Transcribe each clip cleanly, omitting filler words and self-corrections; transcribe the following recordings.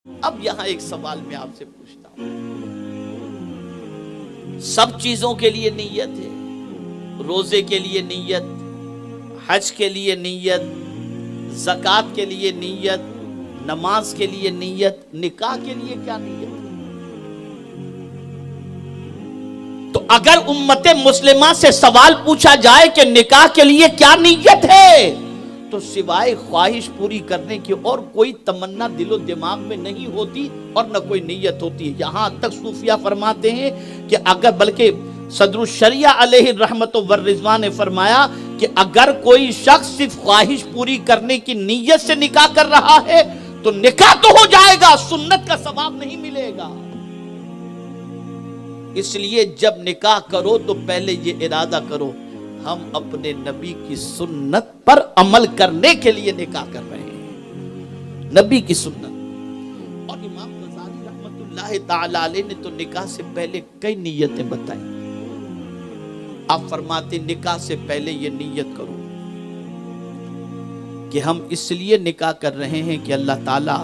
اب یہاں ایک سوال میں آپ سے پوچھتا ہوں، سب چیزوں کے لیے نیت ہے، روزے کے لیے نیت، حج کے لیے نیت، زکوٰۃ کے لیے نیت، نماز کے لیے نیت، نکاح کے لیے کیا نیت ہے؟ تو اگر امت مسلمہ سے سوال پوچھا جائے کہ نکاح کے لیے کیا نیت ہے، تو سوائے خواہش پوری کرنے کی اور کوئی تمنا دل و دماغ میں نہیں ہوتی اور نہ کوئی نیت ہوتی ہے۔ یہاں تک صوفیہ فرماتے ہیں کہ اگر بلکہ صدر الشریعہ علیہ الرحمت والرضوان نے فرمایا کہ اگر کوئی شخص صرف خواہش پوری کرنے کی نیت سے نکاح کر رہا ہے تو نکاح تو ہو جائے گا، سنت کا ثواب نہیں ملے گا۔ اس لیے جب نکاح کرو تو پہلے یہ ارادہ کرو، ہم اپنے نبی کی سنت پر عمل کرنے کے لیے نکاح کر رہے ہیں، نبی کی سنت۔ اور امام غزالی رحمت اللہ تعالی علیہ نے تو نکاح سے پہلے کئی نیتیں بتائیں۔ آپ فرماتے نکاح سے پہلے یہ نیت کرو کہ ہم اس لیے نکاح کر رہے ہیں کہ اللہ تعالی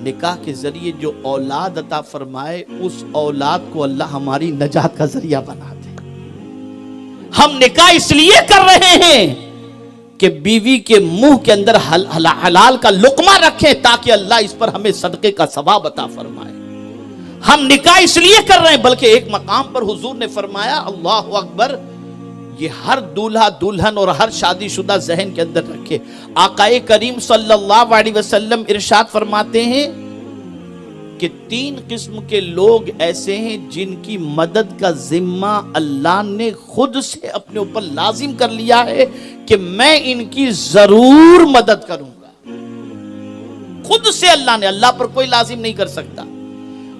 نکاح کے ذریعے جو اولاد عطا فرمائے اس اولاد کو اللہ ہماری نجات کا ذریعہ بنا دے۔ ہم نکاح اس لیے کر رہے ہیں کہ بیوی کے منہ کے اندر حلال کا لقمہ رکھیں تاکہ اللہ اس پر ہمیں صدقے کا ثواب عطا فرمائے۔ ہم نکاح اس لیے کر رہے ہیں، بلکہ ایک مقام پر حضور نے فرمایا اللہ اکبر، یہ ہر دولہا دلہن اور ہر شادی شدہ ذہن کے اندر رکھے۔ آقا کریم صلی اللہ علیہ وسلم ارشاد فرماتے ہیں کہ 3 قسم کے لوگ ایسے ہیں جن کی مدد کا ذمہ اللہ نے خود سے اپنے اوپر لازم کر لیا ہے کہ میں ان کی ضرور مدد کروں گا۔ خود سے اللہ پر کوئی لازم نہیں کر سکتا،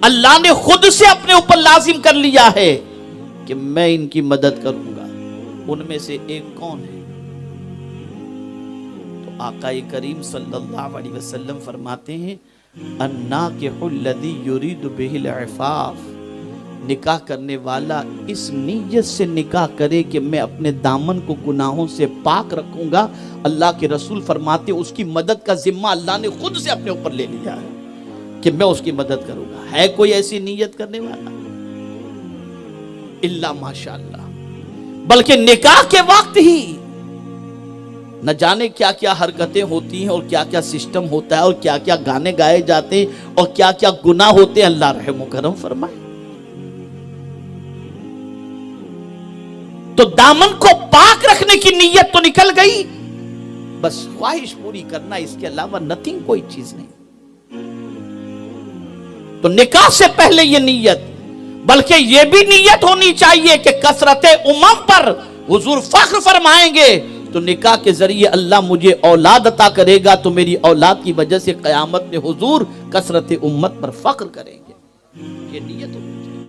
اللہ نے خود سے اپنے اوپر لازم کر لیا ہے کہ میں ان کی مدد کروں گا۔ ان میں سے ایک کون ہے؟ تو آقا کریم صلی اللہ علیہ وسلم فرماتے ہیں الناکح الذی یرید بہ العفاف، نکاح کرنے والا اس نیت سے نکاح کرے کہ میں اپنے دامن کو گناہوں سے پاک رکھوں گا۔ اللہ کے رسول فرماتے اس کی مدد کا ذمہ اللہ نے خود سے اپنے اوپر لے لیا ہے کہ میں اس کی مدد کروں گا۔ ہے کوئی ایسی نیت کرنے والا؟ الا ماشاءاللہ۔ بلکہ نکاح کے وقت ہی نہ جانے کیا کیا حرکتیں ہوتی ہیں اور کیا کیا سسٹم ہوتا ہے اور کیا کیا گانے گائے جاتے ہیں اور کیا کیا گناہ ہوتے ہیں، اللہ رحم و کرم فرمائے۔ تو دامن کو پاک رکھنے کی نیت تو نکل گئی، بس خواہش پوری کرنا، اس کے علاوہ نتھنگ، کوئی چیز نہیں۔ تو نکاح سے پہلے یہ نیت، بلکہ یہ بھی نیت ہونی چاہیے کہ کثرت امم پر حضور فخر فرمائیں گے تو نکاح کے ذریعے اللہ مجھے اولاد عطا کرے گا، تو میری اولاد کی وجہ سے قیامت میں حضور کثرت امت پر فخر کریں گے۔ یہ نیت ہونی چاہیے۔